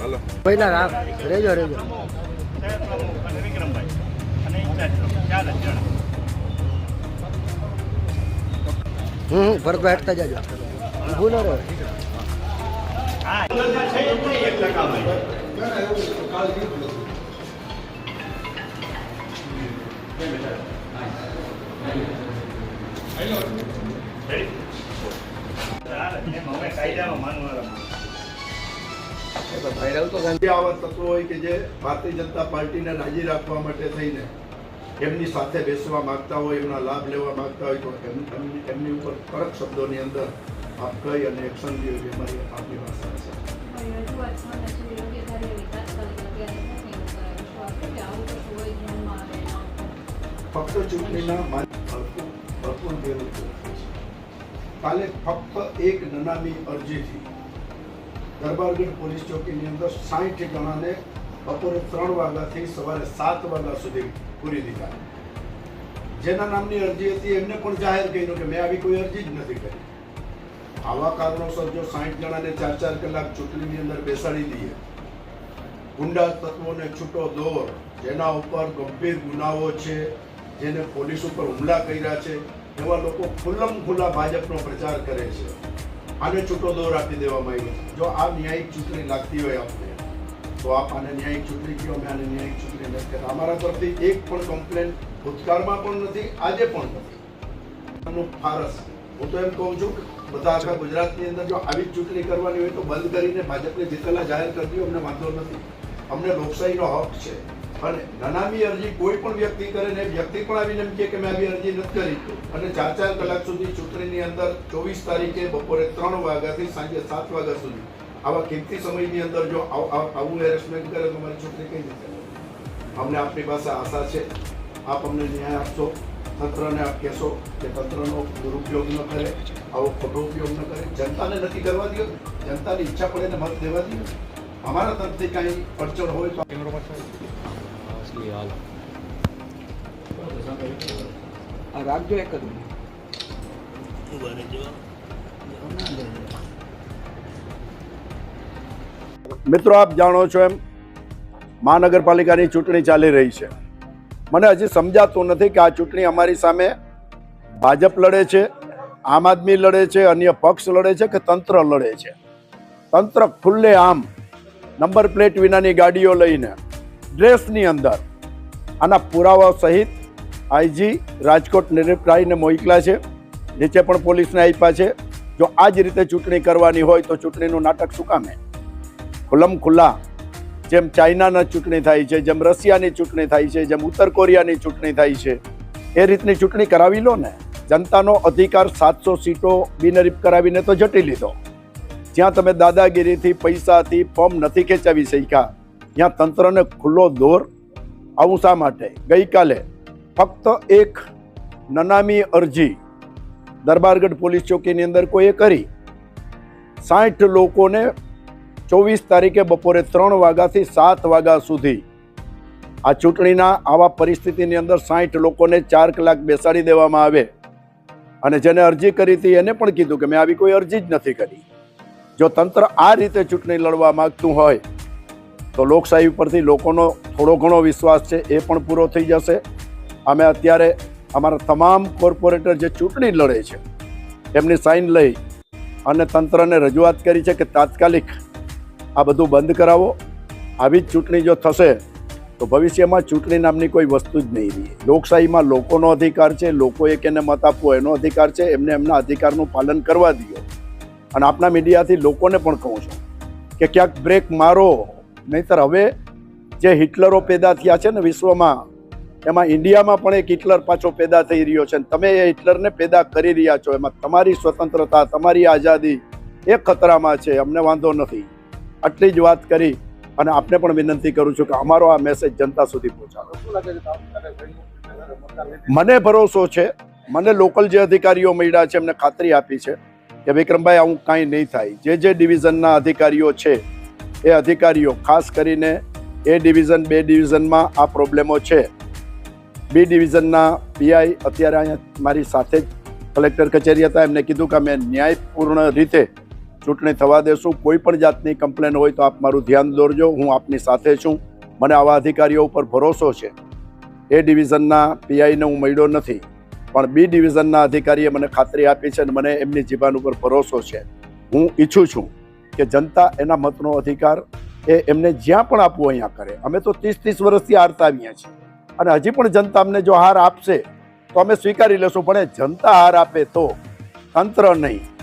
હાલો પહેલા રાખ રેજો રેજો વિક્રમભાઈ અને ચાર જ જણ. ભરતભાઈ હટતા જાજો ઊભું ન રહો. હા છે જ નહીં 1% ભાઈ. હવે કાયદામાં માનવા આવા તત્વો હોય કે જે ભારતીય જનતા પાર્ટીને રાજી રાખવા માટે થઈને એમની સાથે બેસવા માંગતા હોય, એમના લાભ લેવા માંગતા હોય તો એમની ઉપર કડક શબ્દોની અંદર આપ કઈ અને એક્શન લ્યો એ મારી આપની ભાષા છે. ફક્ત ચૂંટણીના ભરપૂર વિરોધ કાલે ફક્ત એક નનામી અરજીથી દરબારગઢ પોલીસ ચોકીની અંદર 60 જણાને બપોરે 3 વાગ્યાથી સવારે 7 વાગ્યા સુધી પૂરી દીધા. જેના નામની અરજી હતી એમને પણ જાહેર કર્યું કે મેં આવી કોઈ અરજી જ નથી કરી. આવા કારણોસર જો 60 જણાને 4-4 કલાક ચૂંટણીની અંદર બેસાડી દઈએ, ગુંડા તત્વોને છૂટો દોર, જેના ઉપર ગંભીર ગુનાઓ છે, જેને પોલીસ ઉપર હુમલા કર્યા છે, એવા લોકો ખુલ્લા ભાજપનો પ્રચાર કરે છે. આને છૂટો દોર આપી દેવામાં આવ્યો. જો આ ન્યાયિક ચૂંટણી લાગતી હોય આપને તો આપ આને ન્યાયિક ચૂંટણી કહો. અમે આને ન્યાયિક ચૂંટણી નથી કહેતા. અમારા તરફથી એક પણ કમ્પ્લેન ભૂતકાળમાં પણ નથી, આજે પણ નથી. ફારસ હું તો એમ કહું છું કે બધા આખા ગુજરાતની અંદર જો આવી ચૂંટણી કરવાની હોય તો બંધ કરીને ભાજપને જીતેલા જાહેર કરી દો. અમને વાંધો નથી. અમને લોકશાહીનો હક છે. અને નનામી અરજી કોઈ પણ વ્યક્તિ કરે ને વ્યક્તિ પણ આવીને એમ કે મેં આવી અરજી નથી કરી અને 4-4 કલાક સુધી ચૂંટણીની અંદર 24 તારીખે બપોરે 3 વાગ્યાથી સાંજે 7 વાગ્યા સુધી આવા કિંમતી સમયની અંદર જો આવું હેરેસમેન્ટ કરે તો મારી ચૂંટણી કઈ રીતે? અમને આપની પાસે આશા છે. આપ અમને ન્યાય આપશો. તંત્રને આપ કહેશો કે તંત્રનો દુરુપયોગ ન કરે, આવો ખોટો ઉપયોગ ન કરે. જનતાને નથી કરવા દો. જનતાની ઈચ્છા પડે ને મત દેવા દો. અમારા તરફથી કાંઈ અડચણ હોય તો રાખજો એક જ મિત્રો, આપ જાણો છો એમ મહાનગરપાલિકાની ચૂંટણી ચાલી રહી છે. મને હજી સમજાતું નથી કે આ ચૂંટણી અમારી સામે ભાજપ લડે છે, આમ આદમી લડે છે, અન્ય પક્ષ લડે છે કે તંત્ર લડે છે. તંત્ર ખુલ્લે આમ નંબર પ્લેટ વિનાની ગાડીઓ લઈને ડ્રેસની અંદર આના પુરાવા સહિત આઈજી રાજકોટ નિરીક્ષરાયને મોકલ્યા છે. નીચે પણ પોલીસને આપ્યા છે. જો આ જ રીતે ચૂંટણી કરવાની હોય તો ચૂંટણીનું નાટક શું કામે? ખુલ્લા જેમ ચાઇનાના ચૂંટણી થાય છે, જેમ રશિયાની ચૂંટણી થાય છે, જેમ ઉત્તર કોરિયાની ચૂંટણી થાય છે, એ રીતની ચૂંટણી કરાવી લો ને. જનતાનો અધિકાર 700 સીટો બિનહરીફ કરાવીને તો જટી લીધો. જ્યાં તમે દાદાગીરીથી પૈસાથી ફોર્મ નથી ખેંચાવી શક્યા, ત્યાં તંત્રને ખુલ્લો દોર. આવું શા માટે? ગઈકાલે ફક્ત એક નનામી અરજી દરબારગઢ પોલીસ ચોકીની અંદર કોઈએ કરી. 60 લોકોને 24 તારીખે બપોરે 3 વાગ્યાથી 7 વાગ્યા સુધી આ ચૂંટણીના આવા પરિસ્થિતિની અંદર 60 લોકોને 4 કલાક બેસાડી દેવામાં આવે. અને જેને અરજી કરી હતી એને પણ કીધું કે મેં આવી કોઈ અરજી જ નથી કરી. જો તંત્ર આ રીતે ચૂંટણી લડવા માંગતું હોય તો લોકશાહી પરથી લોકોનો થોડો ઘણો વિશ્વાસ છે એ પણ પૂરો થઈ જશે. અમે અત્યારે અમારા તમામ કોર્પોરેટર જે ચૂંટણી લડે છે એમની સાઇન લઈ અને તંત્રને રજૂઆત કરી છે કે તાત્કાલિક આ બધું બંધ કરાવો. આવી જ ચૂંટણી જો થશે તો ભવિષ્યમાં ચૂંટણી નામની કોઈ વસ્તુ જ નહીં રહે. લોકશાહીમાં લોકોનો અધિકાર છે, લોકોએ કેને મત આપવો એનો અધિકાર છે. એમને એમના અધિકારનું પાલન કરવા દો. અને આપના મીડિયાથી લોકોને પણ કહું છું કે ક્યાંક બ્રેક મારો, નહીંતર હવે જે હિટલરો પેદા થયા છે ને વિશ્વમાં, એમાં ઇન્ડિયામાં પણ એક હિટલર પાછો પેદા થઈ રહ્યો છે. તમે એ હિટલરને પેદા કરી રહ્યા છો. એમાં તમારી સ્વતંત્રતા, તમારી આઝાદી એ ખતરામાં છે. અમને વાંધો નથી. આટલી જ વાત કરી અને આપને પણ વિનંતી કરું છું કે અમારો આ મેસેજ જનતા સુધી પહોંચાડો. મને ભરોસો છે. મને લોકલ જે અધિકારીઓ મળ્યા છે એમને ખાતરી આપી છે કે વિક્રમભાઈ આવું કાંઈ નહીં થાય. જે ડિવિઝનના અધિકારીઓ છે એ અધિકારીઓ, ખાસ કરીને એ ડિવિઝન 2 ડિવિઝનમાં આ પ્રોબ્લેમો છે. બી ડિવિઝનના પીઆઈ અત્યારે અહીંયા મારી સાથે જ કલેક્ટર કચેરી હતા. એમને કીધું કે અમે ન્યાયપૂર્ણ રીતે ચૂંટણી થવા દેશું. કોઈ પણ જાતની કમ્પ્લેન હોય તો આપ મારું ધ્યાન દોરજો. હું આપની સાથે છું. મને આવા અધિકારીઓ ઉપર ભરોસો છે. એ ડિવિઝનના પીઆઈને હું મળ્યો નથી, પણ બી ડિવિઝનના અધિકારીએ મને ખાતરી આપી છે અને મને એમની જીવાન ઉપર ભરોસો છે. હું ઈચ્છું છું કે જનતા એના મતનો અધિકાર એ એમને જ્યાં પણ આપવું અહીંયા કરે. અમે તો 30 વર્ષથી હારતા આવ્યા છીએ અને હજી પણ જનતા અમને જો હાર આપશે તો અમે સ્વીકારી લેશું, પણ એ જનતા હાર આપે તો, તંત્ર નહીં.